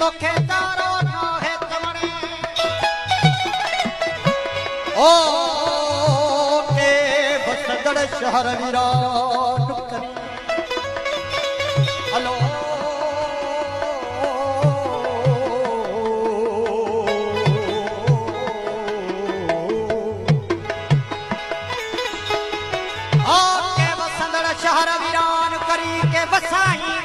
तोखे तारो ना है तमणे ओ के बसदड़ शहर वीरान करी हलो शहर वीरान करी के बसाई